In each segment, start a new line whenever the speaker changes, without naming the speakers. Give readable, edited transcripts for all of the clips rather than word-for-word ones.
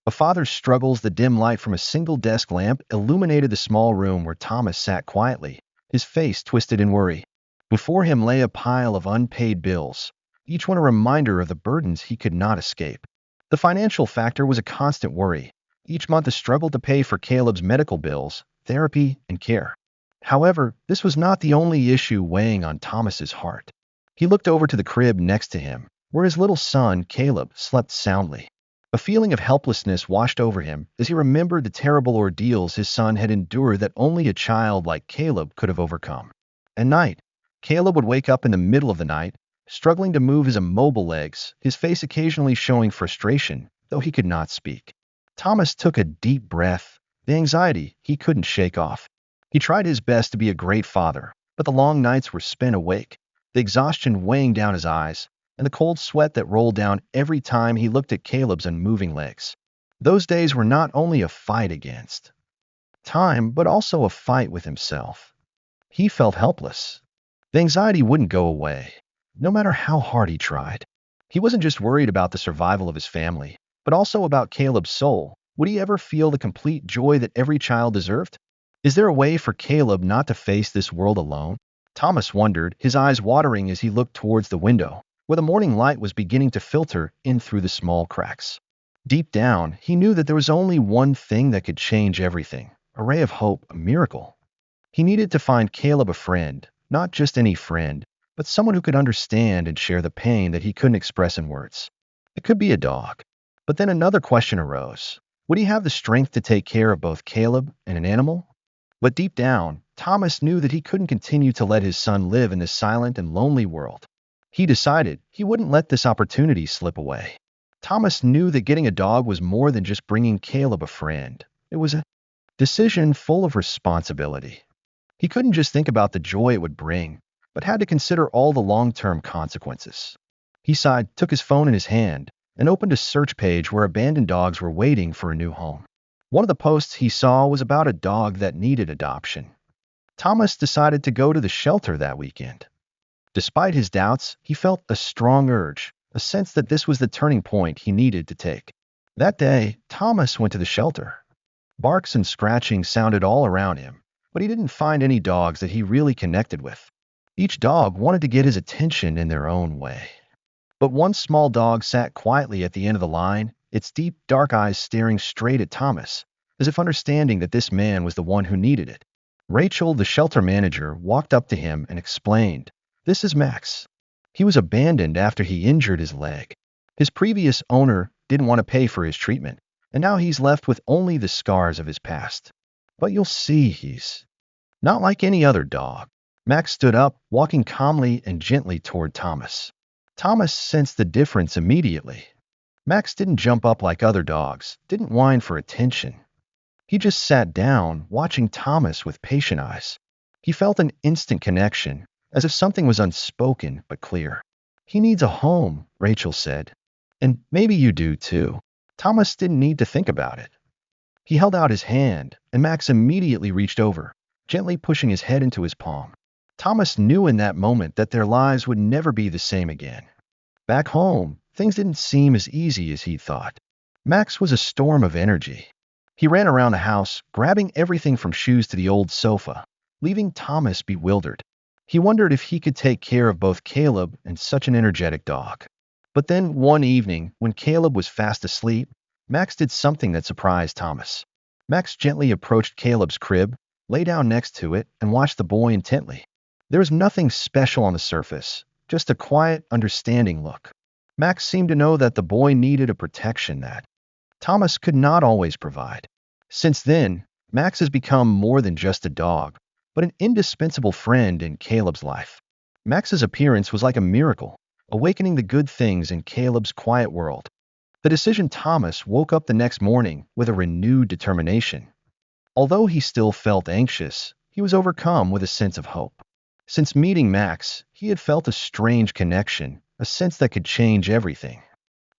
A father's struggles, the dim light from a single desk lamp illuminated the small room where Thomas sat quietly, his face twisted in worry. Before him lay a pile of unpaid bills, each one a reminder of the burdens he could not escape. The financial factor was a constant worry. Each month a struggle to pay for Caleb's medical bills, therapy, and care. However, this was not the only issue weighing on Thomas's heart. He looked over to the crib next to him, where his little son, Caleb, slept soundly. A feeling of helplessness washed over him as he remembered the terrible ordeals his son had endured that only a child like Caleb could have overcome. At night, Caleb would wake up in the middle of the night, struggling to move his immobile legs, his face occasionally showing frustration, though he could not speak. Thomas took a deep breath, the anxiety he couldn't shake off. He tried his best to be a great father, but the long nights were spent awake, the exhaustion weighing down his eyes, and the cold sweat that rolled down every time he looked at Caleb's unmoving legs. Those days were not only a fight against time, but also a fight with himself. He felt helpless. The anxiety wouldn't go away, no matter how hard he tried. He wasn't just worried about the survival of his family, but also about Caleb's soul. Would he ever feel the complete joy that every child deserved? Is there a way for Caleb not to face this world alone? Thomas wondered, his eyes watering as he looked towards the window, where the morning light was beginning to filter in through the small cracks. Deep down, he knew that there was only one thing that could change everything, a ray of hope, a miracle. He needed to find Caleb a friend, not just any friend, but someone who could understand and share the pain that he couldn't express in words. It could be a dog. But then another question arose. Would he have the strength to take care of both Caleb and an animal? But deep down, Thomas knew that he couldn't continue to let his son live in this silent and lonely world. He decided he wouldn't let this opportunity slip away. Thomas knew that getting a dog was more than just bringing Caleb a friend. It was a decision full of responsibility. He couldn't just think about the joy it would bring, but had to consider all the long-term consequences. He sighed, took his phone in his hand, and opened a search page where abandoned dogs were waiting for a new home. One of the posts he saw was about a dog that needed adoption. Thomas decided to go to the shelter that weekend. Despite his doubts, he felt a strong urge, a sense that this was the turning point he needed to take. That day, Thomas went to the shelter. Barks and scratching sounded all around him, but he didn't find any dogs that he really connected with. Each dog wanted to get his attention in their own way. But one small dog sat quietly at the end of the line, its deep, dark eyes staring straight at Thomas, as if understanding that this man was the one who needed it. Rachel, the shelter manager, walked up to him and explained, "This is Max. He was abandoned after he injured his leg. His previous owner didn't want to pay for his treatment, and now he's left with only the scars of his past. But you'll see he's not like any other dog." Max stood up, walking calmly and gently toward Thomas. Thomas sensed the difference immediately. Max didn't jump up like other dogs, didn't whine for attention. He just sat down, watching Thomas with patient eyes. He felt an instant connection, as if something was unspoken but clear. "He needs a home," Rachel said. "And maybe you do too." Thomas didn't need to think about it. He held out his hand, and Max immediately reached over, gently pushing his head into his palm. Thomas knew in that moment that their lives would never be the same again. Back home, things didn't seem as easy as he thought. Max was a storm of energy. He ran around the house, grabbing everything from shoes to the old sofa, leaving Thomas bewildered. He wondered if he could take care of both Caleb and such an energetic dog. But then one evening, when Caleb was fast asleep, Max did something that surprised Thomas. Max gently approached Caleb's crib, lay down next to it, and watched the boy intently. There was nothing special on the surface, just a quiet, understanding look. Max seemed to know that the boy needed a protection that Thomas could not always provide. Since then, Max has become more than just a dog, but an indispensable friend in Caleb's life. Max's appearance was like a miracle, awakening the good things in Caleb's quiet world. The decision Thomas woke up the next morning with a renewed determination. Although he still felt anxious, he was overcome with a sense of hope. Since meeting Max, he had felt a strange connection, a sense that could change everything.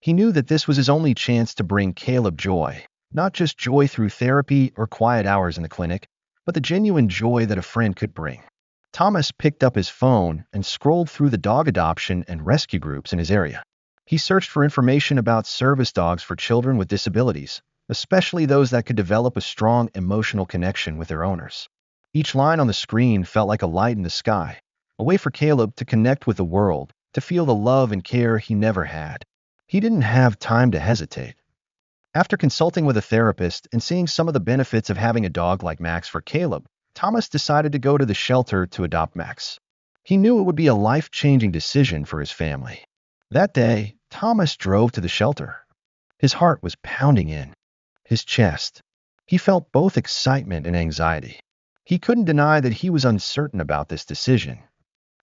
He knew that this was his only chance to bring Caleb joy, not just joy through therapy or quiet hours in the clinic, but the genuine joy that a friend could bring. Thomas picked up his phone and scrolled through the dog adoption and rescue groups in his area. He searched for information about service dogs for children with disabilities, especially those that could develop a strong emotional connection with their owners. Each line on the screen felt like a light in the sky, a way for Caleb to connect with the world, to feel the love and care he never had. He didn't have time to hesitate. After consulting with a therapist and seeing some of the benefits of having a dog like Max for Caleb, Thomas decided to go to the shelter to adopt Max. He knew it would be a life-changing decision for his family. That day, Thomas drove to the shelter. His heart was pounding in his chest. He felt both excitement and anxiety. He couldn't deny that he was uncertain about this decision.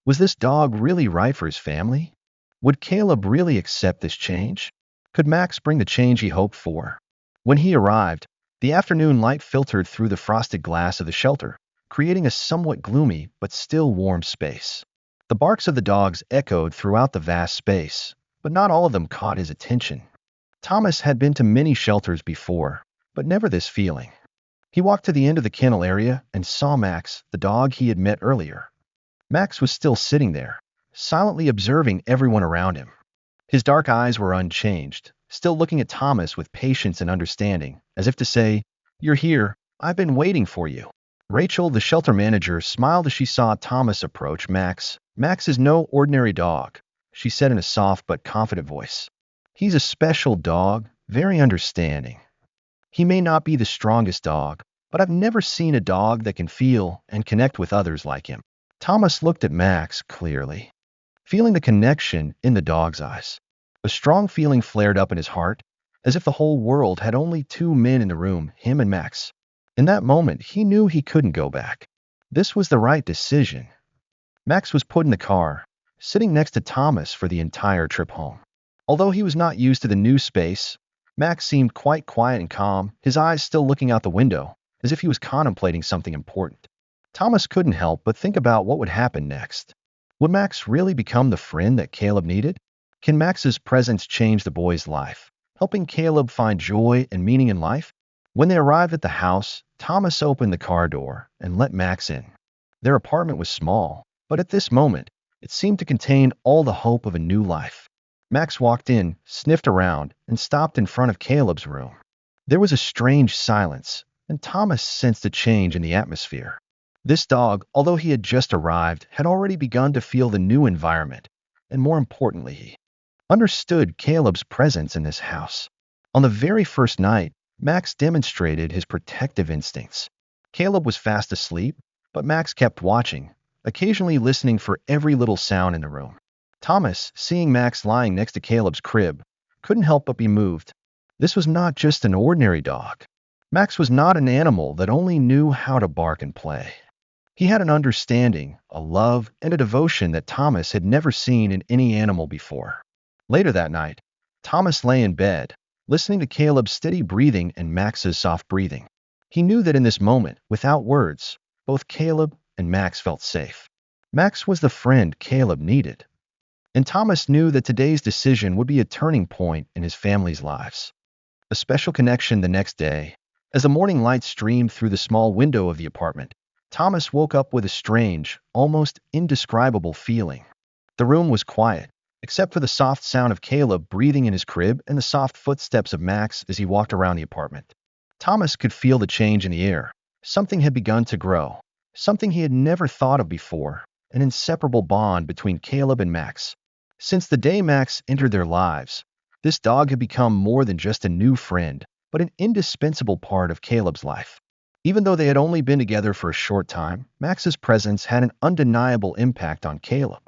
Was this dog really right for his family? Would Caleb really accept this change? Could Max bring the change he hoped for? When he arrived, the afternoon light filtered through the frosted glass of the shelter, creating a somewhat gloomy but still warm space. The barks of the dogs echoed throughout the vast space, but not all of them caught his attention. Thomas had been to many shelters before, but never this feeling. He walked to the end of the kennel area and saw Max, the dog he had met earlier. Max was still sitting there, silently observing everyone around him. His dark eyes were unchanged, still looking at Thomas with patience and understanding, as if to say, "You're here, I've been waiting for you." Rachel, the shelter manager, smiled as she saw Thomas approach Max. "Max is no ordinary dog," she said in a soft but confident voice. "He's a special dog, very understanding. He may not be the strongest dog, but I've never seen a dog that can feel and connect with others like him." Thomas looked at Max clearly, feeling the connection in the dog's eyes. A strong feeling flared up in his heart, as if the whole world had only two men in the room, him and Max. In that moment, he knew he couldn't go back. This was the right decision. Max was put in the car, sitting next to Thomas for the entire trip home. Although he was not used to the new space, Max seemed quite quiet and calm, his eyes still looking out the window, as if he was contemplating something important. Thomas couldn't help but think about what would happen next. Would Max really become the friend that Caleb needed? Can Max's presence change the boy's life, helping Caleb find joy and meaning in life? When they arrived at the house, Thomas opened the car door and let Max in. Their apartment was small, but at this moment, it seemed to contain all the hope of a new life. Max walked in, sniffed around, and stopped in front of Caleb's room. There was a strange silence, and Thomas sensed a change in the atmosphere. This dog, although he had just arrived, had already begun to feel the new environment, and more importantly, he understood Caleb's presence in this house. On the very first night, Max demonstrated his protective instincts. Caleb was fast asleep, but Max kept watching, occasionally listening for every little sound in the room. Thomas, seeing Max lying next to Caleb's crib, couldn't help but be moved. This was not just an ordinary dog. Max was not an animal that only knew how to bark and play. He had an understanding, a love, and a devotion that Thomas had never seen in any animal before. Later that night, Thomas lay in bed, listening to Caleb's steady breathing and Max's soft breathing. He knew that in this moment, without words, both Caleb and Max felt safe. Max was the friend Caleb needed. And Thomas knew that today's decision would be a turning point in his family's lives. A special connection the next day. As the morning light streamed through the small window of the apartment, Thomas woke up with a strange, almost indescribable feeling. The room was quiet, except for the soft sound of Caleb breathing in his crib and the soft footsteps of Max as he walked around the apartment. Thomas could feel the change in the air. Something had begun to grow, something he had never thought of before, an inseparable bond between Caleb and Max. Since the day Max entered their lives, this dog had become more than just a new friend, but an indispensable part of Caleb's life. Even though they had only been together for a short time, Max's presence had an undeniable impact on Caleb.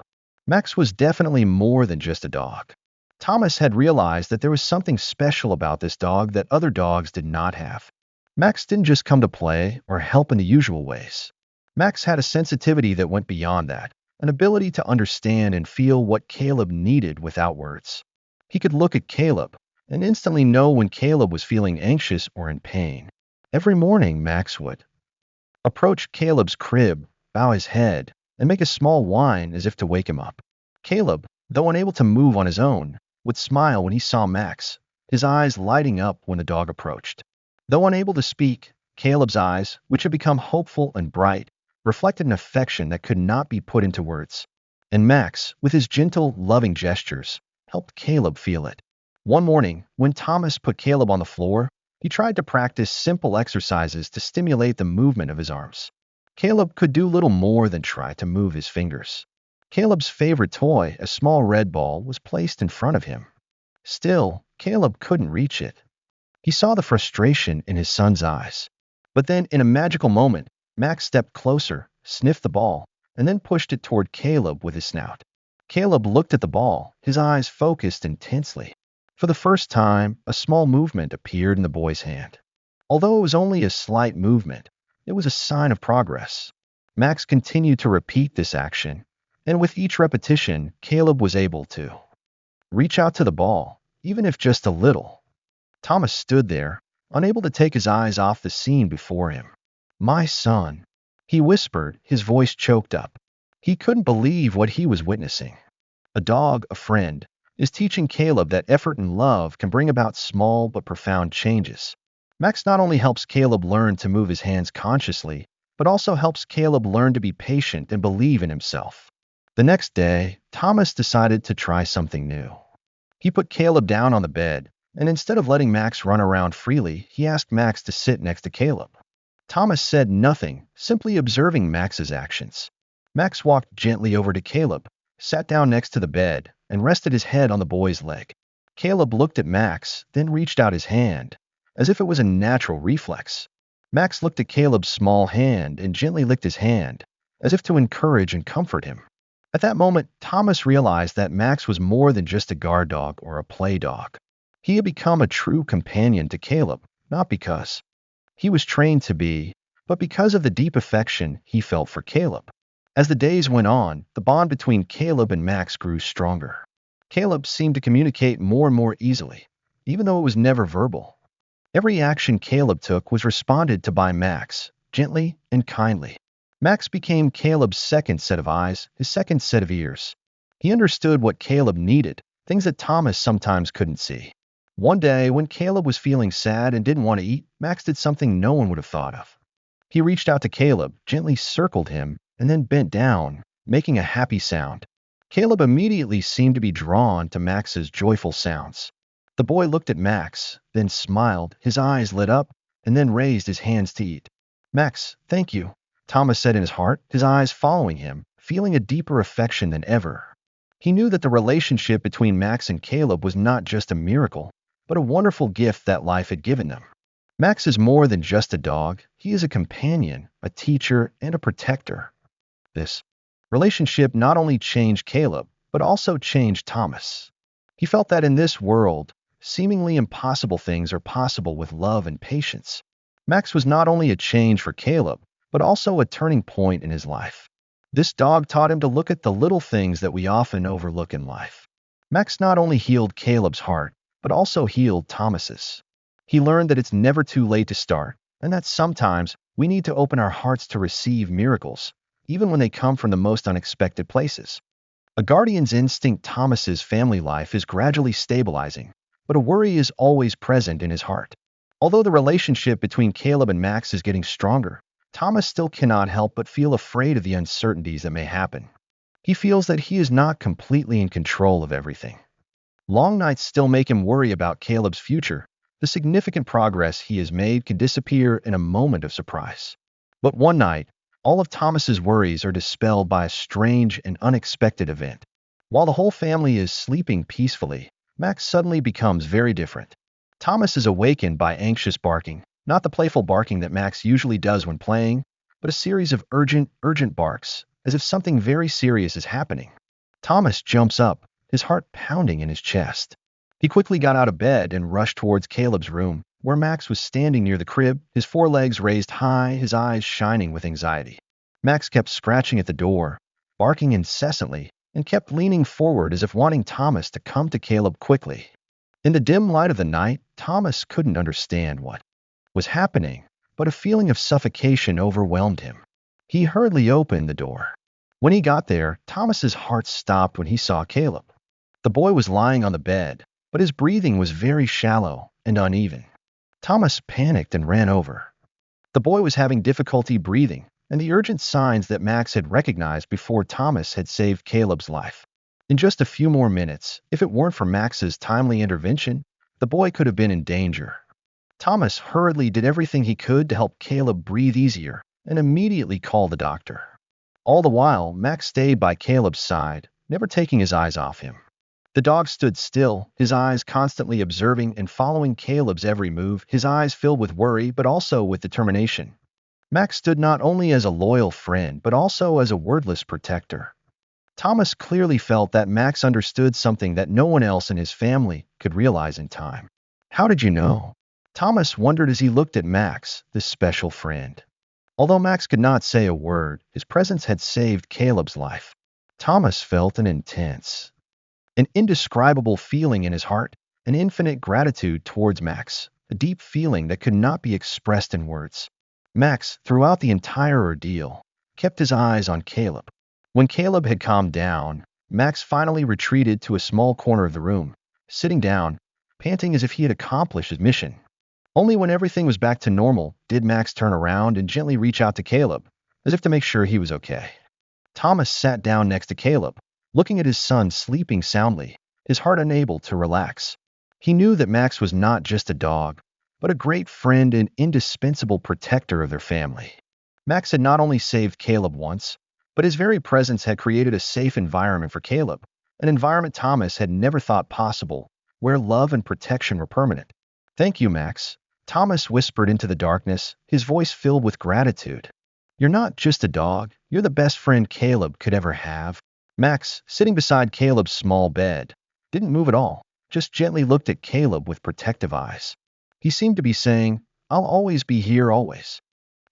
Max was definitely more than just a dog. Thomas had realized that there was something special about this dog that other dogs did not have. Max didn't just come to play or help in the usual ways. Max had a sensitivity that went beyond that, an ability to understand and feel what Caleb needed without words. He could look at Caleb and instantly know when Caleb was feeling anxious or in pain. Every morning, Max would approach Caleb's crib, bow his head, and make a small whine as if to wake him up. Caleb, though unable to move on his own, would smile when he saw Max, his eyes lighting up when the dog approached. Though unable to speak, Caleb's eyes, which had become hopeful and bright, reflected an affection that could not be put into words. And Max, with his gentle, loving gestures, helped Caleb feel it. One morning, when Thomas put Caleb on the floor, He tried to practice simple exercises to stimulate the movement of his arms. Caleb could do little more than try to move his fingers. Caleb's favorite toy, a small red ball, was placed in front of him. Still, Caleb couldn't reach it. He saw the frustration in his son's eyes. But then, in a magical moment, Max stepped closer, sniffed the ball, and then pushed it toward Caleb with his snout. Caleb looked at the ball, his eyes focused intensely. For the first time, a small movement appeared in the boy's hand. Although it was only a slight movement, it was a sign of progress. Max continued to repeat this action, and with each repetition, Caleb was able to reach out to the ball, even if just a little. Thomas stood there, unable to take his eyes off the scene before him. "My son," he whispered, his voice choked up. He couldn't believe what he was witnessing. A dog, a friend, is teaching Caleb that effort and love can bring about small but profound changes. Max not only helps Caleb learn to move his hands consciously, but also helps Caleb learn to be patient and believe in himself. The next day, Thomas decided to try something new. He put Caleb down on the bed, and instead of letting Max run around freely, he asked Max to sit next to Caleb. Thomas said nothing, simply observing Max's actions. Max walked gently over to Caleb, sat down next to the bed, and rested his head on the boy's leg. Caleb looked at Max, then reached out his hand, as if it was a natural reflex. Max looked at Caleb's small hand and gently licked his hand, as if to encourage and comfort him. At that moment, Thomas realized that Max was more than just a guard dog or a play dog. He had become a true companion to Caleb, not because he was trained to be, but because of the deep affection he felt for Caleb. As the days went on, the bond between Caleb and Max grew stronger. Caleb seemed to communicate more and more easily, even though it was never verbal. Every action Caleb took was responded to by Max, gently and kindly. Max became Caleb's second set of eyes, his second set of ears. He understood what Caleb needed, things that Thomas sometimes couldn't see. One day, when Caleb was feeling sad and didn't want to eat, Max did something no one would have thought of. He reached out to Caleb, gently circled him, and then bent down, making a happy sound. Caleb immediately seemed to be drawn to Max's joyful sounds. The boy looked at Max, then smiled, his eyes lit up, and then raised his hands to eat. "Max, thank you," Thomas said in his heart, his eyes following him, feeling a deeper affection than ever. He knew that the relationship between Max and Caleb was not just a miracle, but a wonderful gift that life had given them. Max is more than just a dog. He is a companion, a teacher, and a protector. This relationship not only changed Caleb, but also changed Thomas. He felt that in this world, seemingly impossible things are possible with love and patience. Max was not only a change for Caleb, but also a turning point in his life. This dog taught him to look at the little things that we often overlook in life. Max not only healed Caleb's heart, but also healed Thomas's. He learned that it's never too late to start, and that sometimes we need to open our hearts to receive miracles, even when they come from the most unexpected places. A guardian's instinct. Thomas's family life is gradually stabilizing, but a worry is always present in his heart. Although the relationship between Caleb and Max is getting stronger, Thomas still cannot help but feel afraid of the uncertainties that may happen. He feels that he is not completely in control of everything. Long nights still make him worry about Caleb's future. The significant progress he has made could disappear in a moment of surprise. But one night, all of Thomas's worries are dispelled by a strange and unexpected event. While the whole family is sleeping peacefully, Max suddenly becomes very different. Thomas is awakened by anxious barking, not the playful barking that Max usually does when playing, but a series of urgent barks, as if something very serious is happening. Thomas jumps up, his heart pounding in his chest. He quickly got out of bed and rushed towards Caleb's room, where Max was standing near the crib, his forelegs raised high, his eyes shining with anxiety. Max kept scratching at the door, barking incessantly, and kept leaning forward as if wanting Thomas to come to Caleb quickly. In the dim light of the night, Thomas couldn't understand what was happening, but a feeling of suffocation overwhelmed him. He hurriedly opened the door. When he got there, Thomas's heart stopped when he saw Caleb. The boy was lying on the bed, but his breathing was very shallow and uneven. Thomas panicked and ran over. The boy was having difficulty breathing, and the urgent signs that Max had recognized before Thomas had saved Caleb's life. In just a few more minutes, if it weren't for Max's timely intervention, the boy could have been in danger. Thomas hurriedly did everything he could to help Caleb breathe easier and immediately called the doctor. All the while, Max stayed by Caleb's side, never taking his eyes off him. The dog stood still, his eyes constantly observing and following Caleb's every move, his eyes filled with worry but also with determination. Max stood not only as a loyal friend but also as a wordless protector. Thomas clearly felt that Max understood something that no one else in his family could realize in time. How did you know? Thomas wondered as he looked at Max, this special friend. Although Max could not say a word, his presence had saved Caleb's life. Thomas felt an indescribable feeling in his heart, an infinite gratitude towards Max, a deep feeling that could not be expressed in words. Max, throughout the entire ordeal, kept his eyes on Caleb. When Caleb had calmed down, Max finally retreated to a small corner of the room, sitting down, panting as if he had accomplished his mission. Only when everything was back to normal did Max turn around and gently reach out to Caleb, as if to make sure he was okay. Thomas sat down next to Caleb, looking at his son sleeping soundly, his heart unable to relax. He knew that Max was not just a dog, but a great friend and indispensable protector of their family. Max had not only saved Caleb once, but his very presence had created a safe environment for Caleb, an environment Thomas had never thought possible, where love and protection were permanent. "Thank you, Max," Thomas whispered into the darkness, his voice filled with gratitude. "You're not just a dog, you're the best friend Caleb could ever have." Max, sitting beside Caleb's small bed, didn't move at all, just gently looked at Caleb with protective eyes. He seemed to be saying, "I'll always be here always.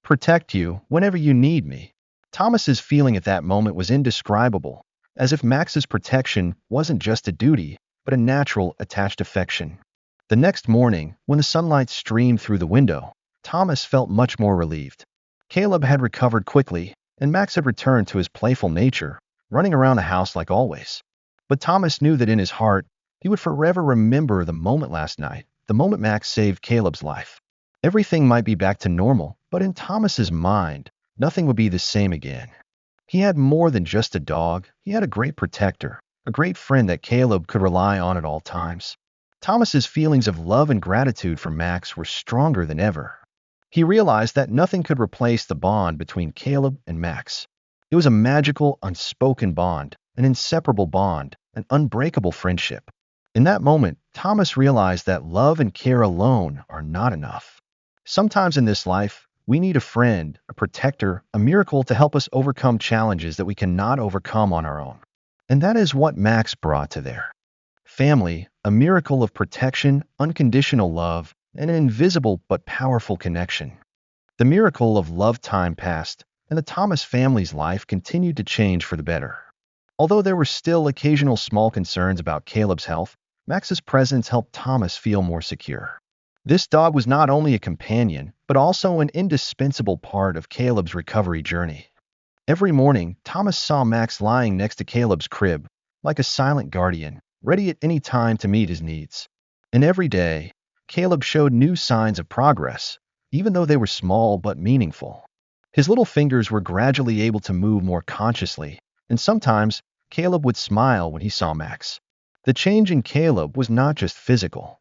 Protect you whenever you need me." Thomas's feeling at that moment was indescribable, as if Max's protection wasn't just a duty, but a natural, attached affection. The next morning, when the sunlight streamed through the window, Thomas felt much more relieved. Caleb had recovered quickly, and Max had returned to his playful nature, running around the house like always. But Thomas knew that in his heart, he would forever remember the moment last night, the moment Max saved Caleb's life. Everything might be back to normal, but in Thomas's mind, nothing would be the same again. He had more than just a dog, he had a great protector, a great friend that Caleb could rely on at all times. Thomas's feelings of love and gratitude for Max were stronger than ever. He realized that nothing could replace the bond between Caleb and Max. It was a magical, unspoken bond, an inseparable bond, an unbreakable friendship. In that moment, Thomas realized that love and care alone are not enough. Sometimes in this life, we need a friend, a protector, a miracle to help us overcome challenges that we cannot overcome on our own. And that is what Max brought to their family, a miracle of protection, unconditional love, and an invisible but powerful connection. The miracle of love time passed, and the Thomas family's life continued to change for the better. Although there were still occasional small concerns about Caleb's health, Max's presence helped Thomas feel more secure. This dog was not only a companion, but also an indispensable part of Caleb's recovery journey. Every morning, Thomas saw Max lying next to Caleb's crib, like a silent guardian, ready at any time to meet his needs. And every day, Caleb showed new signs of progress, even though they were small but meaningful. His little fingers were gradually able to move more consciously, and sometimes Caleb would smile when he saw Max. The change in Caleb was not just physical.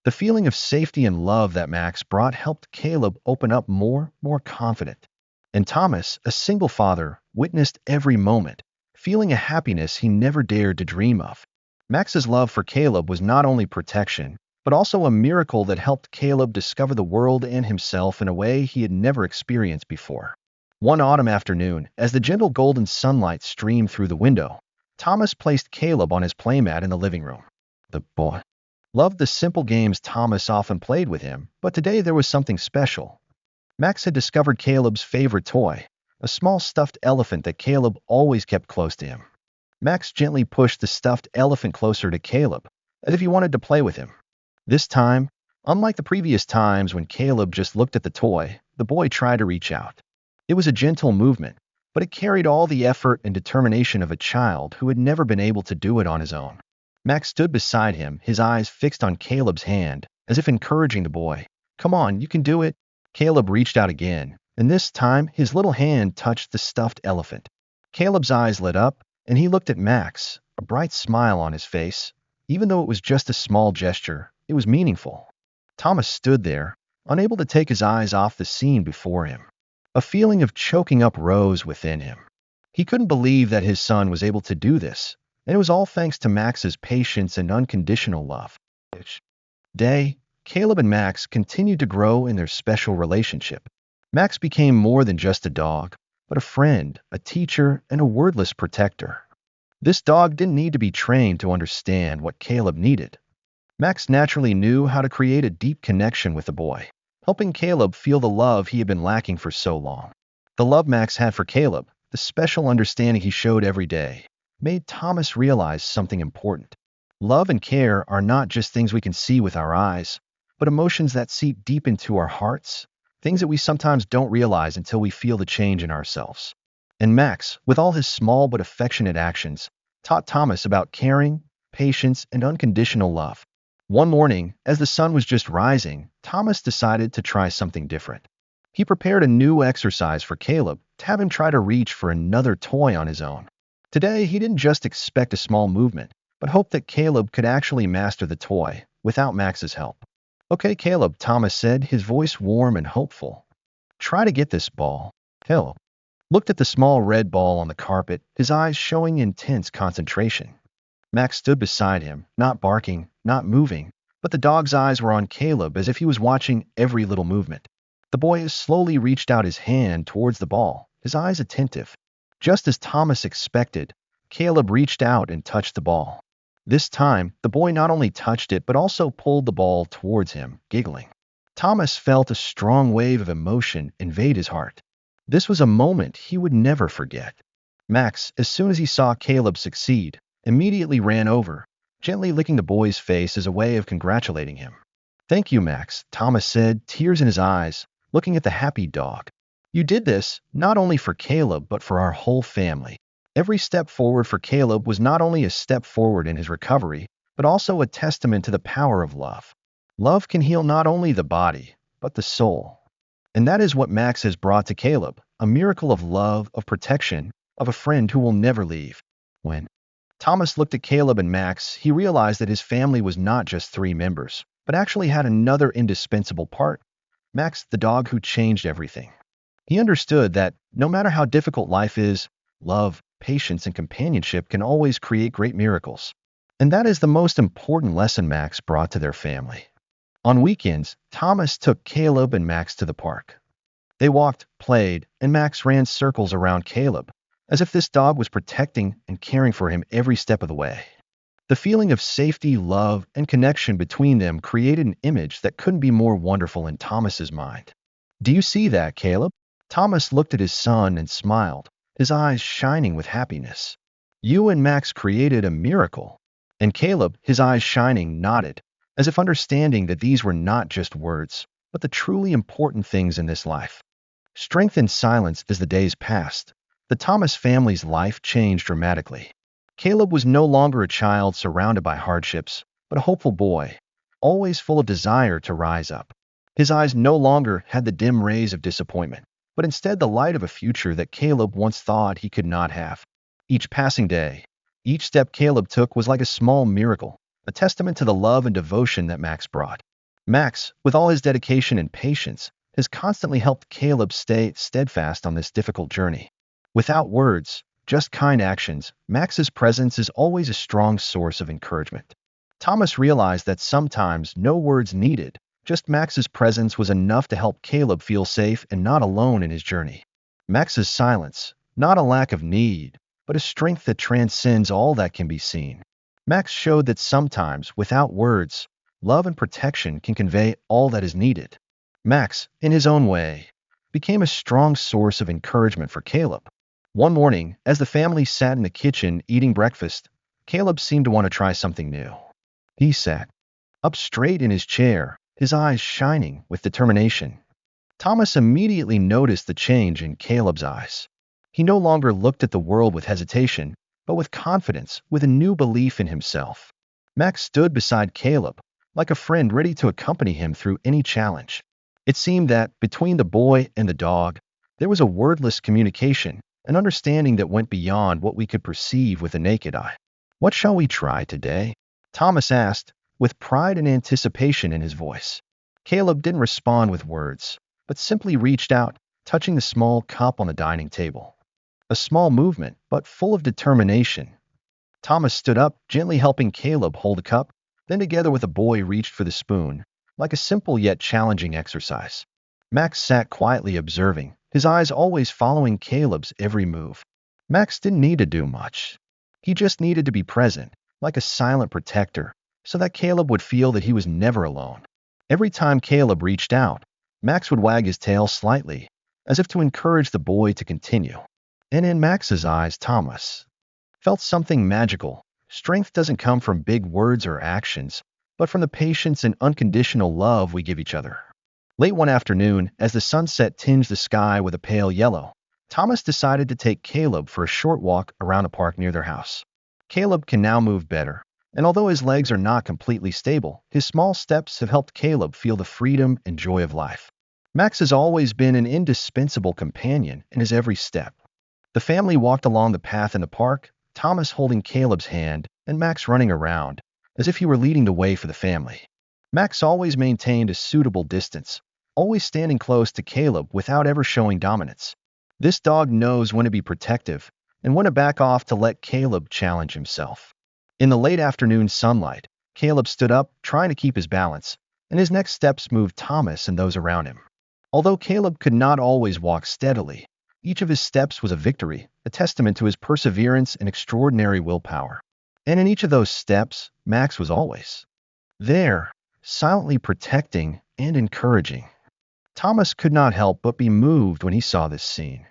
The feeling of safety and love that Max brought helped Caleb open up more confident. And Thomas, a single father, witnessed every moment, feeling a happiness he never dared to dream of. Max's love for Caleb was not only protection, but also a miracle that helped Caleb discover the world and himself in a way he had never experienced before. One autumn afternoon, as the gentle golden sunlight streamed through the window, Thomas placed Caleb on his playmat in the living room. The boy loved the simple games Thomas often played with him, but today there was something special. Max had discovered Caleb's favorite toy, a small stuffed elephant that Caleb always kept close to him. Max gently pushed the stuffed elephant closer to Caleb, as if he wanted to play with him. This time, unlike the previous times when Caleb just looked at the toy, the boy tried to reach out. It was a gentle movement, but it carried all the effort and determination of a child who had never been able to do it on his own. Max stood beside him, his eyes fixed on Caleb's hand, as if encouraging the boy. "Come on, you can do it." Caleb reached out again, and this time his little hand touched the stuffed elephant. Caleb's eyes lit up, and he looked at Max, a bright smile on his face. Even though it was just a small gesture, it was meaningful. Thomas stood there, unable to take his eyes off the scene before him. A feeling of choking up rose within him. He couldn't believe that his son was able to do this, and it was all thanks to Max's patience and unconditional love. Each day, Caleb and Max continued to grow in their special relationship. Max became more than just a dog, but a friend, a teacher, and a wordless protector. This dog didn't need to be trained to understand what Caleb needed. Max naturally knew how to create a deep connection with the boy, helping Caleb feel the love he had been lacking for so long. The love Max had for Caleb, the special understanding he showed every day, made Thomas realize something important. Love and care are not just things we can see with our eyes, but emotions that seep deep into our hearts, things that we sometimes don't realize until we feel the change in ourselves. And Max, with all his small but affectionate actions, taught Thomas about caring, patience, and unconditional love. One morning, as the sun was just rising, Thomas decided to try something different. He prepared a new exercise for Caleb to have him try to reach for another toy on his own. Today, he didn't just expect a small movement, but hoped that Caleb could actually master the toy without Max's help. "Okay, Caleb," Thomas said, his voice warm and hopeful. "Try to get this ball." Caleb looked at the small red ball on the carpet, his eyes showing intense concentration. Max stood beside him, not barking, not moving, but the dog's eyes were on Caleb as if he was watching every little movement. The boy slowly reached out his hand towards the ball, his eyes attentive. Just as Thomas expected, Caleb reached out and touched the ball. This time, the boy not only touched it but also pulled the ball towards him, giggling. Thomas felt a strong wave of emotion invade his heart. This was a moment he would never forget. Max, as soon as he saw Caleb succeed, immediately ran over, gently licking the boy's face as a way of congratulating him. "Thank you, Max," Thomas said, tears in his eyes, looking at the happy dog. "You did this not only for Caleb but for our whole family." Every step forward for Caleb was not only a step forward in his recovery, but also a testament to the power of love. Love can heal not only the body, but the soul. And that is what Max has brought to Caleb, a miracle of love, of protection, of a friend who will never leave. When Thomas looked at Caleb and Max, he realized that his family was not just three members, but actually had another indispensable part: Max, the dog who changed everything. He understood that, no matter how difficult life is, love, patience, and companionship can always create great miracles. And that is the most important lesson Max brought to their family. On weekends, Thomas took Caleb and Max to the park. They walked, played, and Max ran circles around Caleb, as if this dog was protecting and caring for him every step of the way. The feeling of safety, love, and connection between them created an image that couldn't be more wonderful in Thomas's mind. "Do you see that, Caleb?" Thomas looked at his son and smiled, his eyes shining with happiness. "You and Max created a miracle." And Caleb, his eyes shining, nodded, as if understanding that these were not just words, but the truly important things in this life. Strength in silence as the days passed. The Thomas family's life changed dramatically. Caleb was no longer a child surrounded by hardships, but a hopeful boy, always full of desire to rise up. His eyes no longer had the dim rays of disappointment, but instead the light of a future that Caleb once thought he could not have. Each passing day, each step Caleb took was like a small miracle, a testament to the love and devotion that Max brought. Max, with all his dedication and patience, has constantly helped Caleb stay steadfast on this difficult journey. Without words, just kind actions, Max's presence is always a strong source of encouragement. Thomas realized that sometimes no words needed, just Max's presence was enough to help Caleb feel safe and not alone in his journey. Max's silence, not a lack of need, but a strength that transcends all that can be seen. Max showed that sometimes, without words, love and protection can convey all that is needed. Max, in his own way, became a strong source of encouragement for Caleb. One morning, as the family sat in the kitchen eating breakfast, Caleb seemed to want to try something new. He sat up straight in his chair, his eyes shining with determination. Thomas immediately noticed the change in Caleb's eyes. He no longer looked at the world with hesitation, but with confidence, with a new belief in himself. Max stood beside Caleb, like a friend ready to accompany him through any challenge. It seemed that, between the boy and the dog, there was a wordless communication, an understanding that went beyond what we could perceive with the naked eye. "What shall we try today?" Thomas asked, with pride and anticipation in his voice. Caleb didn't respond with words, but simply reached out, touching the small cup on the dining table. A small movement, but full of determination. Thomas stood up, gently helping Caleb hold the cup, then together with the boy reached for the spoon, like a simple yet challenging exercise. Max sat quietly observing, his eyes always following Caleb's every move. Max didn't need to do much. He just needed to be present, like a silent protector, so that Caleb would feel that he was never alone. Every time Caleb reached out, Max would wag his tail slightly, as if to encourage the boy to continue. And in Max's eyes, Thomas felt something magical. Strength doesn't come from big words or actions, but from the patience and unconditional love we give each other. Late one afternoon, as the sunset tinged the sky with a pale yellow, Thomas decided to take Caleb for a short walk around a park near their house. Caleb can now move better, and although his legs are not completely stable, his small steps have helped Caleb feel the freedom and joy of life. Max has always been an indispensable companion in his every step. The family walked along the path in the park, Thomas holding Caleb's hand and Max running around, as if he were leading the way for the family. Max always maintained a suitable distance, always standing close to Caleb without ever showing dominance. This dog knows when to be protective and when to back off to let Caleb challenge himself. In the late afternoon sunlight, Caleb stood up, trying to keep his balance, and his next steps moved Thomas and those around him. Although Caleb could not always walk steadily, each of his steps was a victory, a testament to his perseverance and extraordinary willpower. And in each of those steps, Max was always there, silently protecting and encouraging. Thomas could not help but be moved when he saw this scene.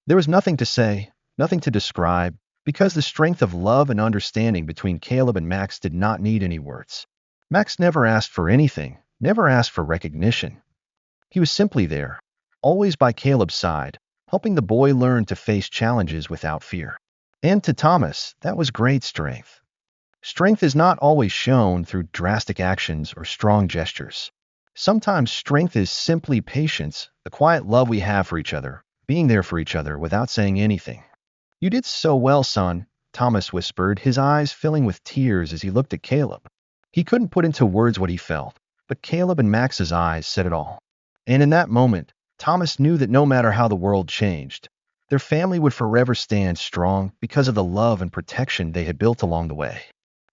There was nothing to say, nothing to describe, because the strength of love and understanding between Caleb and Max did not need any words. Max never asked for anything, never asked for recognition. He was simply there, always by Caleb's side, helping the boy learn to face challenges without fear. And to Thomas, that was great strength. Strength is not always shown through drastic actions or strong gestures. Sometimes strength is simply patience, the quiet love we have for each other, being there for each other without saying anything. "You did so well, son," Thomas whispered, his eyes filling with tears as he looked at Caleb. He couldn't put into words what he felt, but Caleb and Max's eyes said it all. And in that moment, Thomas knew that no matter how the world changed, their family would forever stand strong because of the love and protection they had built along the way.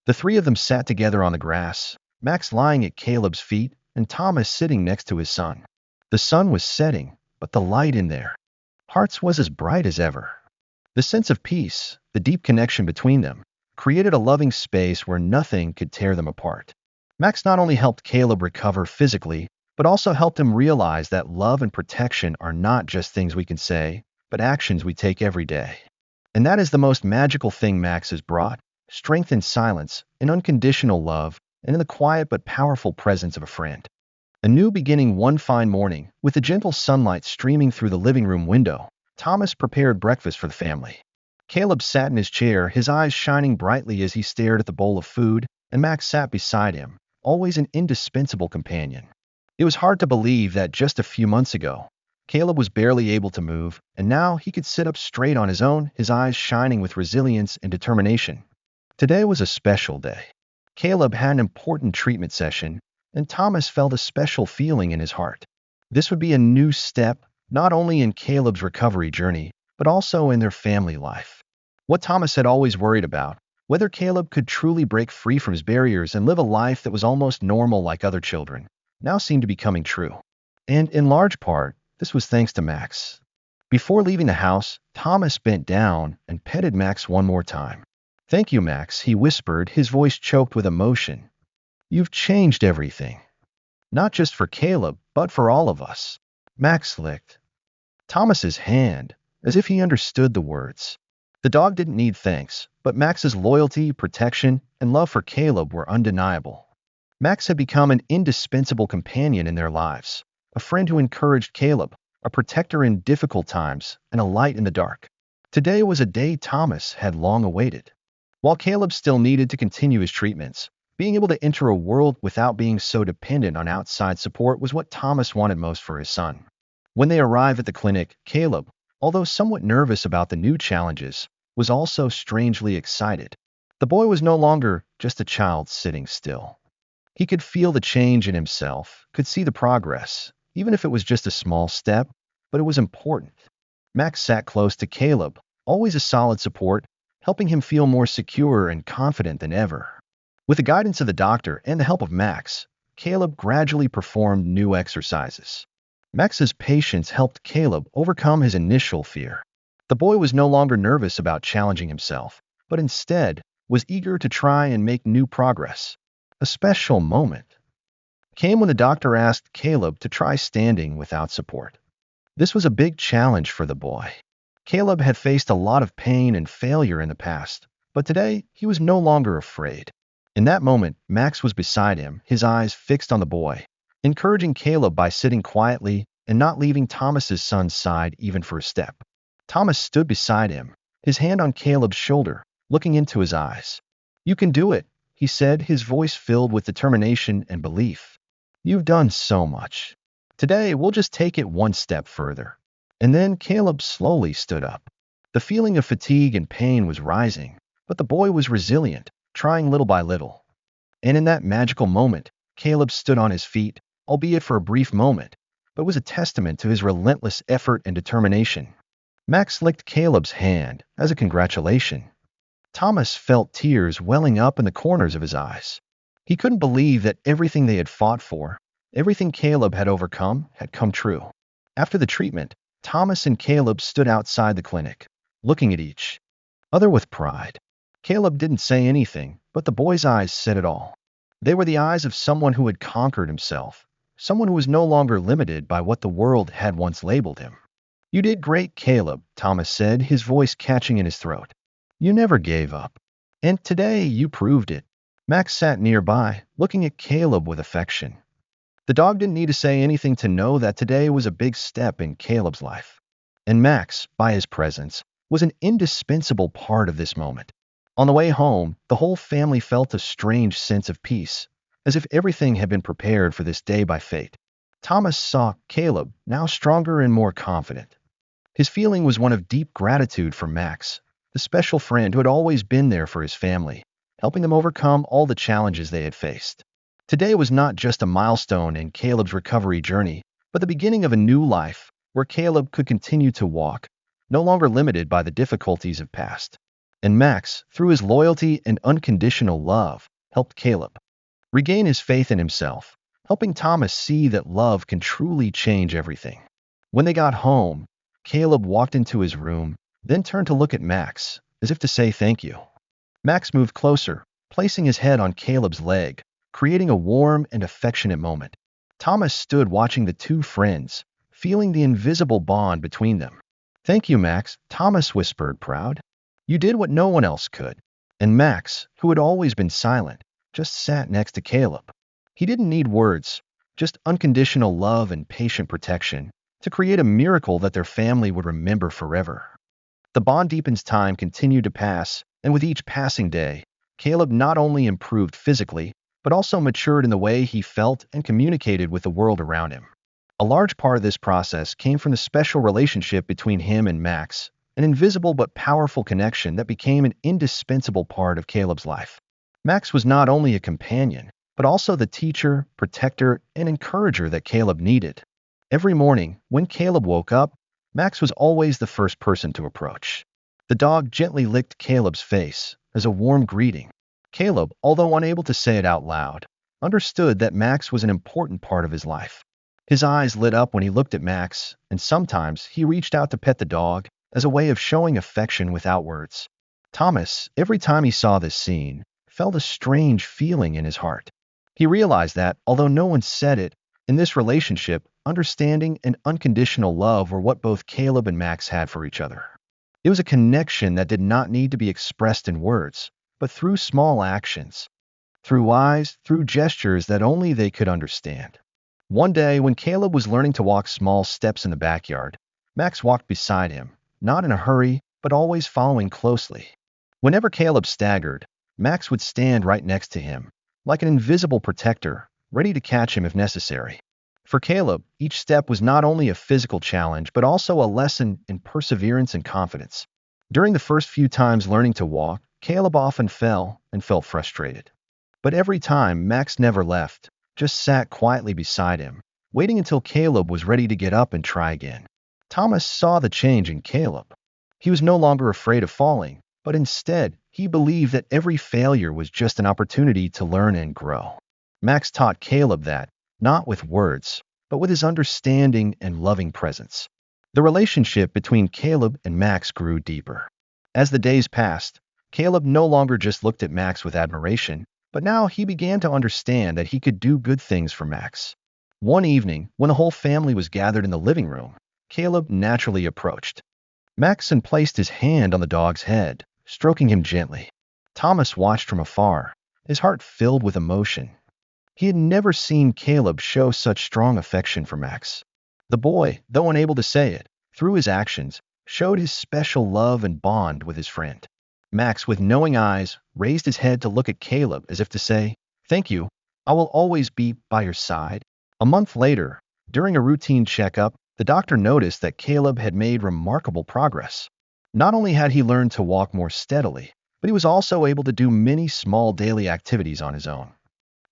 The three of them sat together on the grass, Max lying at Caleb's feet and Thomas sitting next to his son. The sun was setting, but the light in their hearts was as bright as ever. The sense of peace, the deep connection between them, created a loving space where nothing could tear them apart. Max not only helped Caleb recover physically, but also helped him realize that love and protection are not just things we can say, but actions we take every day. And that is the most magical thing Max has brought: strength in silence, in unconditional love, and in the quiet but powerful presence of a friend. A new beginning. One fine morning, with the gentle sunlight streaming through the living room window, Thomas prepared breakfast for the family. Caleb sat in his chair, his eyes shining brightly as he stared at the bowl of food, and Max sat beside him, always an indispensable companion. It was hard to believe that just a few months ago, Caleb was barely able to move, and now he could sit up straight on his own, his eyes shining with resilience and determination. Today was a special day. Caleb had an important treatment session, and Thomas felt a special feeling in his heart. This would be a new step, not only in Caleb's recovery journey, but also in their family life. What Thomas had always worried about, whether Caleb could truly break free from his barriers and live a life that was almost normal like other children, now seemed to be coming true. And in large part, this was thanks to Max. Before leaving the house, Thomas bent down and petted Max one more time. "Thank you, Max," he whispered, his voice choked with emotion. "You've changed everything. Not just for Caleb, but for all of us." Max licked Thomas's hand, as if he understood the words. The dog didn't need thanks, but Max's loyalty, protection, and love for Caleb were undeniable. Max had become an indispensable companion in their lives, a friend who encouraged Caleb, a protector in difficult times, and a light in the dark. Today was a day Thomas had long awaited. While Caleb still needed to continue his treatments, being able to enter a world without being so dependent on outside support was what Thomas wanted most for his son. When they arrived at the clinic, Caleb, although somewhat nervous about the new challenges, was also strangely excited. The boy was no longer just a child sitting still. He could feel the change in himself, could see the progress, even if it was just a small step, but it was important. Max sat close to Caleb, always a solid support, helping him feel more secure and confident than ever. With the guidance of the doctor and the help of Max, Caleb gradually performed new exercises. Max's patience helped Caleb overcome his initial fear. The boy was no longer nervous about challenging himself, but instead was eager to try and make new progress. A special moment came when the doctor asked Caleb to try standing without support. This was a big challenge for the boy. Caleb had faced a lot of pain and failure in the past, but today he was no longer afraid. In that moment, Max was beside him, his eyes fixed on the boy, encouraging Caleb by sitting quietly and not leaving Thomas's son's side even for a step. Thomas stood beside him, his hand on Caleb's shoulder, looking into his eyes. "You can do it," he said, his voice filled with determination and belief. "You've done so much. Today, we'll just take it one step further." And then Caleb slowly stood up. The feeling of fatigue and pain was rising, but the boy was resilient, trying little by little. And in that magical moment, Caleb stood on his feet, albeit for a brief moment, but was a testament to his relentless effort and determination. Max licked Caleb's hand as a congratulation. Thomas felt tears welling up in the corners of his eyes. He couldn't believe that everything they had fought for, everything Caleb had overcome, had come true. After the treatment, Thomas and Caleb stood outside the clinic, looking at each other with pride. Caleb didn't say anything, but the boy's eyes said it all. They were the eyes of someone who had conquered himself, someone who was no longer limited by what the world had once labeled him. "You did great, Caleb," Thomas said, his voice catching in his throat. "You never gave up. And today you proved it." Max sat nearby, looking at Caleb with affection. The dog didn't need to say anything to know that today was a big step in Caleb's life. And Max, by his presence, was an indispensable part of this moment. On the way home, the whole family felt a strange sense of peace, as if everything had been prepared for this day by fate. Thomas saw Caleb, now stronger and more confident. His feeling was one of deep gratitude for Max, the special friend who had always been there for his family, helping them overcome all the challenges they had faced. Today was not just a milestone in Caleb's recovery journey, but the beginning of a new life where Caleb could continue to walk, no longer limited by the difficulties of past. And Max, through his loyalty and unconditional love, helped Caleb regain his faith in himself, helping Thomas see that love can truly change everything. When they got home, Caleb walked into his room, then turned to look at Max, as if to say thank you. Max moved closer, placing his head on Caleb's leg, creating a warm and affectionate moment. Thomas stood watching the two friends, feeling the invisible bond between them. "Thank you, Max," Thomas whispered, proud. "You did what no one else could." And Max, who had always been silent, just sat next to Caleb. He didn't need words, just unconditional love and patient protection to create a miracle that their family would remember forever. The bond deepened as time continued to pass, and with each passing day, Caleb not only improved physically, but also matured in the way he felt and communicated with the world around him. A large part of this process came from the special relationship between him and Max, an invisible but powerful connection that became an indispensable part of Caleb's life. Max was not only a companion, but also the teacher, protector, and encourager that Caleb needed. Every morning, when Caleb woke up, Max was always the first person to approach. The dog gently licked Caleb's face as a warm greeting. Caleb, although unable to say it out loud, understood that Max was an important part of his life. His eyes lit up when he looked at Max, and sometimes he reached out to pet the dog as a way of showing affection without words. Thomas, every time he saw this scene, felt a strange feeling in his heart. He realized that, although no one said it, in this relationship, understanding and unconditional love were what both Caleb and Max had for each other. It was a connection that did not need to be expressed in words, but through small actions, through eyes, through gestures that only they could understand. One day, when Caleb was learning to walk small steps in the backyard, Max walked beside him, not in a hurry, but always following closely. Whenever Caleb staggered, Max would stand right next to him, like an invisible protector, ready to catch him if necessary. For Caleb, each step was not only a physical challenge, but also a lesson in perseverance and confidence. During the first few times learning to walk, Caleb often fell and felt frustrated. But every time, Max never left, just sat quietly beside him, waiting until Caleb was ready to get up and try again. Thomas saw the change in Caleb. He was no longer afraid of falling, but instead, he believed that every failure was just an opportunity to learn and grow. Max taught Caleb that, not with words, but with his understanding and loving presence. The relationship between Caleb and Max grew deeper. As the days passed, Caleb no longer just looked at Max with admiration, but now he began to understand that he could do good things for Max. One evening, when the whole family was gathered in the living room, Caleb naturally approached Max and placed his hand on the dog's head, stroking him gently. Thomas watched from afar, his heart filled with emotion. He had never seen Caleb show such strong affection for Max. The boy, though unable to say it, through his actions, showed his special love and bond with his friend. Max, with knowing eyes, raised his head to look at Caleb as if to say, "Thank you, I will always be by your side." A month later, during a routine checkup, the doctor noticed that Caleb had made remarkable progress. Not only had he learned to walk more steadily, but he was also able to do many small daily activities on his own.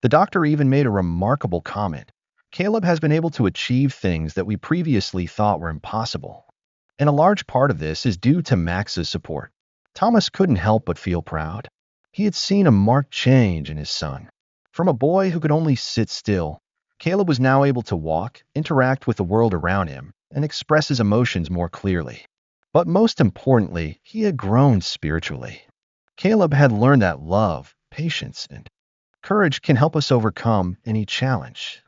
The doctor even made a remarkable comment. Caleb has been able to achieve things that we previously thought were impossible. And a large part of this is due to Max's support. Thomas couldn't help but feel proud. He had seen a marked change in his son. From a boy who could only sit still, Caleb was now able to walk, interact with the world around him, and express his emotions more clearly. But most importantly, he had grown spiritually. Caleb had learned that love, patience, and courage can help us overcome any challenge.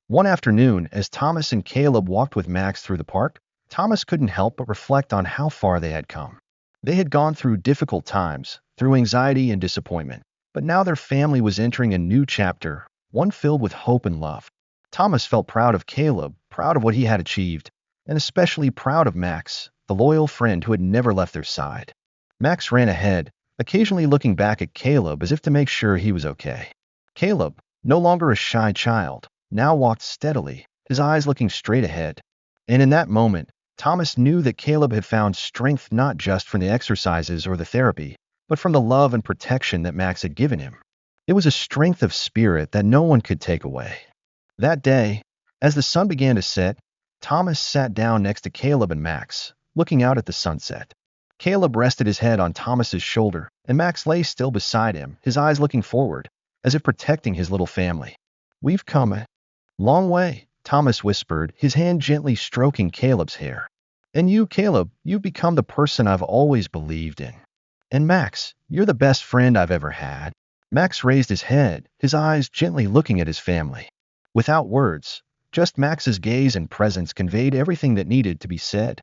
One afternoon, as Thomas and Caleb walked with Max through the park, Thomas couldn't help but reflect on how far they had come. They had gone through difficult times, through anxiety and disappointment, but now their family was entering a new chapter, one filled with hope and love. Thomas felt proud of Caleb, proud of what he had achieved, and especially proud of Max, the loyal friend who had never left their side. Max ran ahead, occasionally looking back at Caleb as if to make sure he was okay. Caleb, no longer a shy child, now walked steadily, his eyes looking straight ahead. And in that moment, Thomas knew that Caleb had found strength not just from the exercises or the therapy, but from the love and protection that Max had given him. It was a strength of spirit that no one could take away. That day, as the sun began to set, Thomas sat down next to Caleb and Max, looking out at the sunset. Caleb rested his head on Thomas's shoulder, and Max lay still beside him, his eyes looking forward, as if protecting his little family. "We've come a long way," Thomas whispered, his hand gently stroking Caleb's hair. "And you, Caleb, you've become the person I've always believed in. And Max, you're the best friend I've ever had." Max raised his head, his eyes gently looking at his family. Without words, just Max's gaze and presence conveyed everything that needed to be said.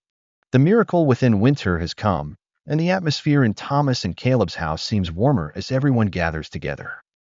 The miracle within winter has come, and the atmosphere in Thomas and Caleb's house seems warmer as everyone gathers together.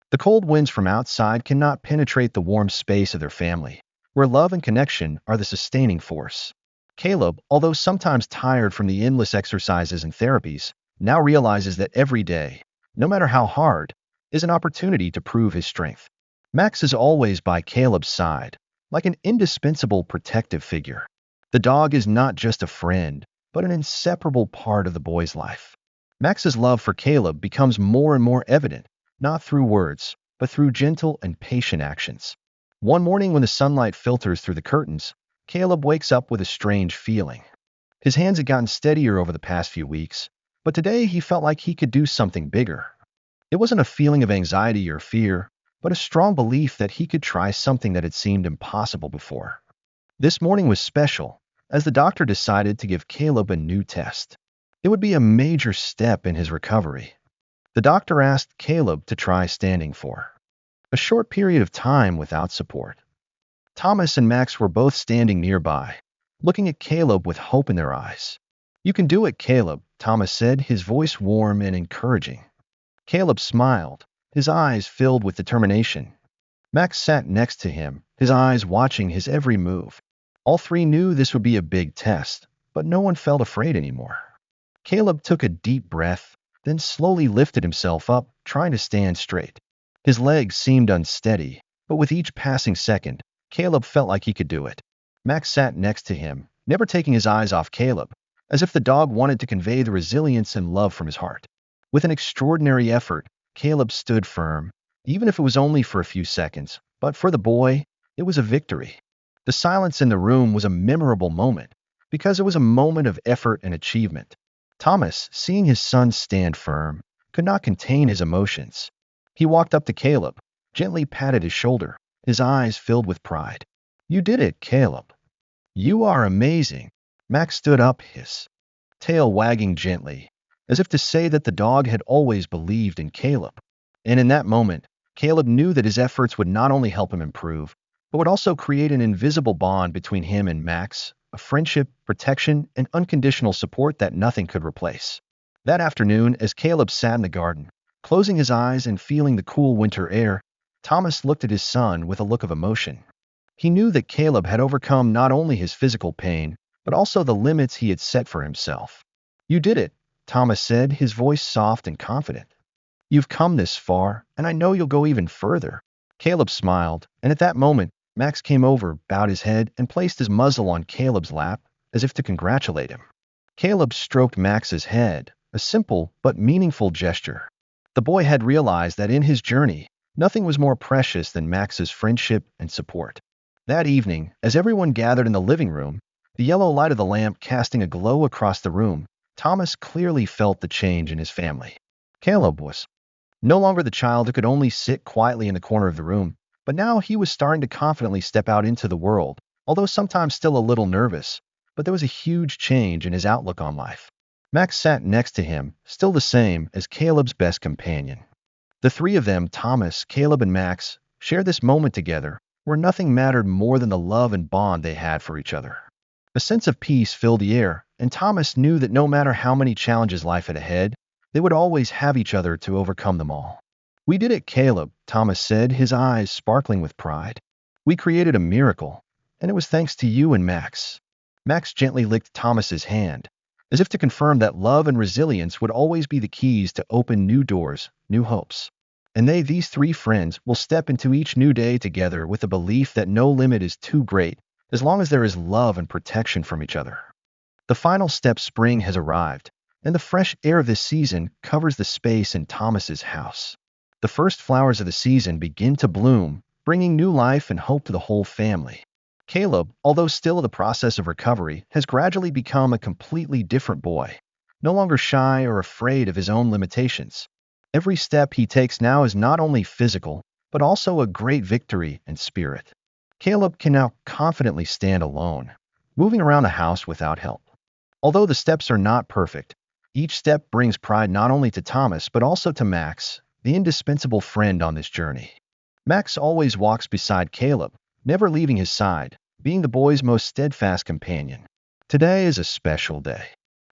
The cold winds from outside cannot penetrate the warm space of their family, where love and connection are the sustaining force. Caleb, although sometimes tired from the endless exercises and therapies, now realizes that every day, no matter how hard, is an opportunity to prove his strength. Max is always by Caleb's side, like an indispensable protective figure. The dog is not just a friend, but an inseparable part of the boy's life. Max's love for Caleb becomes more and more evident, not through words, but through gentle and patient actions. One morning when the sunlight filters through the curtains, Caleb wakes up with a strange feeling. His hands had gotten steadier over the past few weeks, but today he felt like he could do something bigger. It wasn't a feeling of anxiety or fear, but a strong belief that he could try something that had seemed impossible before. This morning was special, as the doctor decided to give Caleb a new test. It would be a major step in his recovery. The doctor asked Caleb to try standing for a short period of time without support. Thomas and Max were both standing nearby, looking at Caleb with hope in their eyes. "You can do it, Caleb," Thomas said, his voice warm and encouraging. Caleb smiled, his eyes filled with determination. Max sat next to him, his eyes watching his every move. All three knew this would be a big test, but no one felt afraid anymore. Caleb took a deep breath, then slowly lifted himself up, trying to stand straight. His legs seemed unsteady, but with each passing second, Caleb felt like he could do it. Max sat next to him, never taking his eyes off Caleb, as if the dog wanted to convey the resilience and love from his heart. With an extraordinary effort, Caleb stood firm, even if it was only for a few seconds. But for the boy, it was a victory. The silence in the room was a memorable moment because it was a moment of effort and achievement. Thomas, seeing his son stand firm, could not contain his emotions. He walked up to Caleb, gently patted his shoulder, his eyes filled with pride. "You did it, Caleb. You are amazing." Max stood up, his tail wagging gently, as if to say that the dog had always believed in Caleb. And in that moment, Caleb knew that his efforts would not only help him improve, but would also create an invisible bond between him and Max, a friendship, protection, and unconditional support that nothing could replace. That afternoon, as Caleb sat in the garden, closing his eyes and feeling the cool winter air, Thomas looked at his son with a look of emotion. He knew that Caleb had overcome not only his physical pain, but also the limits he had set for himself. "You did it," Thomas said, his voice soft and confident. "You've come this far, and I know you'll go even further." Caleb smiled, and at that moment, Max came over, bowed his head, and placed his muzzle on Caleb's lap, as if to congratulate him. Caleb stroked Max's head, a simple but meaningful gesture. The boy had realized that in his journey, nothing was more precious than Max's friendship and support. That evening, as everyone gathered in the living room, the yellow light of the lamp casting a glow across the room, Thomas clearly felt the change in his family. Caleb was no longer the child who could only sit quietly in the corner of the room, but now he was starting to confidently step out into the world, although sometimes still a little nervous. But there was a huge change in his outlook on life. Max sat next to him, still the same as Caleb's best companion. The three of them, Thomas, Caleb, and Max, shared this moment together, where nothing mattered more than the love and bond they had for each other. A sense of peace filled the air, and Thomas knew that no matter how many challenges life had ahead, they would always have each other to overcome them all. "We did it, Caleb," Thomas said, his eyes sparkling with pride. "We created a miracle, and it was thanks to you and Max." Max gently licked Thomas's hand, as if to confirm that love and resilience would always be the keys to open new doors, new hopes. And these three friends, will step into each new day together with the belief that no limit is too great, as long as there is love and protection from each other. The final step, spring, has arrived, and the fresh air of this season covers the space in Thomas's house. The first flowers of the season begin to bloom, bringing new life and hope to the whole family. Caleb, although still in the process of recovery, has gradually become a completely different boy, no longer shy or afraid of his own limitations. Every step he takes now is not only physical, but also a great victory in spirit. Caleb can now confidently stand alone, moving around the house without help. Although the steps are not perfect, each step brings pride not only to Thomas but also to Max, the indispensable friend on this journey. Max always walks beside Caleb, never leaving his side, being the boy's most steadfast companion. Today is a special day.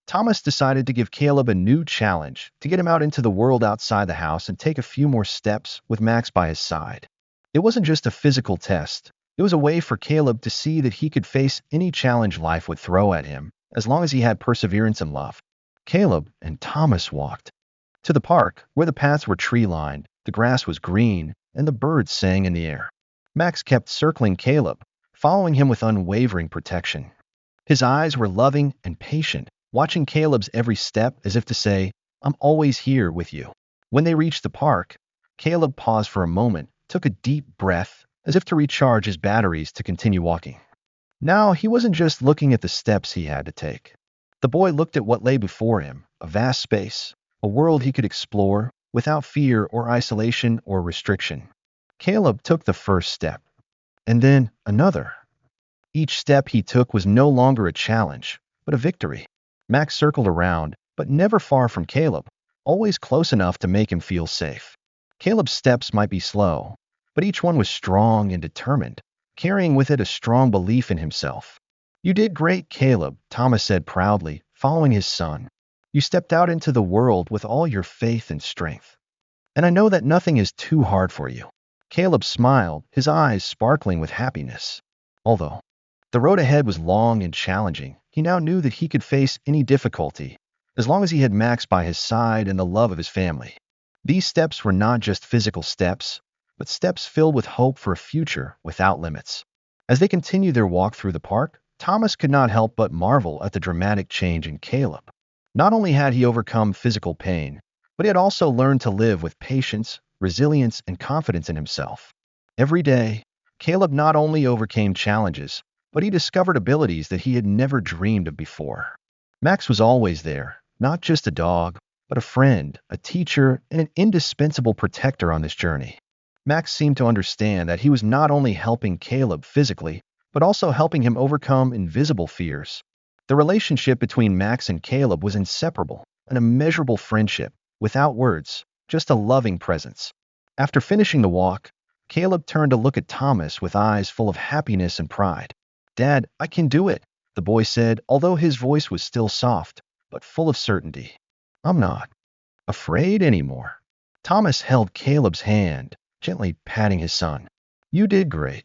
Thomas decided to give Caleb a new challenge, to get him out into the world outside the house and take a few more steps with Max by his side. It wasn't just a physical test, it was a way for Caleb to see that he could face any challenge life would throw at him, as long as he had perseverance and love. Caleb and Thomas walked to the park, where the paths were tree-lined, the grass was green, and the birds sang in the air. Max kept circling Caleb, following him with unwavering protection. His eyes were loving and patient, watching Caleb's every step as if to say, "I'm always here with you." When they reached the park, Caleb paused for a moment, took a deep breath, as if to recharge his batteries to continue walking. Now he wasn't just looking at the steps he had to take. The boy looked at what lay before him, a vast space, a world he could explore without fear or isolation or restriction. Caleb took the first step, and then another. Each step he took was no longer a challenge, but a victory. Max circled around, but never far from Caleb, always close enough to make him feel safe. Caleb's steps might be slow, but each one was strong and determined, carrying with it a strong belief in himself. "You did great, Caleb," Thomas said proudly, following his son. "You stepped out into the world with all your faith and strength. And I know that nothing is too hard for you." Caleb smiled, his eyes sparkling with happiness. Although the road ahead was long and challenging, he now knew that he could face any difficulty, as long as he had Max by his side and the love of his family. These steps were not just physical steps, but steps filled with hope for a future without limits. As they continued their walk through the park, Thomas could not help but marvel at the dramatic change in Caleb. Not only had he overcome physical pain, but he had also learned to live with patience, resilience, and confidence in himself. Every day, Caleb not only overcame challenges, but he discovered abilities that he had never dreamed of before. Max was always there, not just a dog, but a friend, a teacher, and an indispensable protector on this journey. Max seemed to understand that he was not only helping Caleb physically, but also helping him overcome invisible fears. The relationship between Max and Caleb was inseparable, an immeasurable friendship, without words, just a loving presence. After finishing the walk, Caleb turned to look at Thomas with eyes full of happiness and pride. "Dad, I can do it," the boy said, although his voice was still soft, but full of certainty. "I'm not afraid anymore." Thomas held Caleb's hand, gently patting his son. "You did great,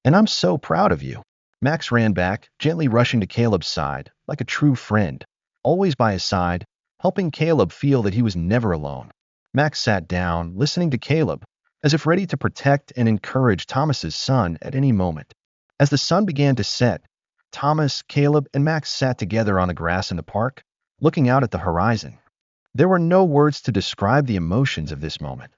and I'm so proud of you." Max ran back, gently rushing to Caleb's side, like a true friend, always by his side, helping Caleb feel that he was never alone. Max sat down, listening to Caleb, as if ready to protect and encourage Thomas's son at any moment. As the sun began to set, Thomas, Caleb, and Max sat together on the grass in the park, looking out at the horizon. There were no words to describe the emotions of this moment.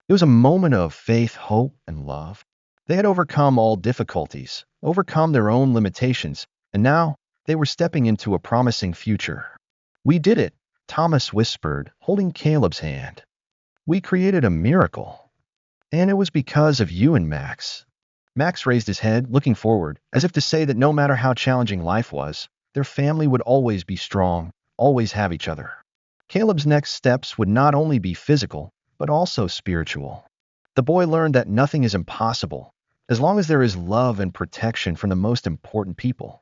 It was a moment of faith, hope, and love. They had overcome all difficulties, overcome their own limitations, and now they were stepping into a promising future. "We did it," Thomas whispered, holding Caleb's hand. "We created a miracle. And it was because of you and Max." Max raised his head, looking forward, as if to say that no matter how challenging life was, their family would always be strong, always have each other. Caleb's next steps would not only be physical, but also spiritual. The boy learned that nothing is impossible, as long as there is love and protection from the most important people.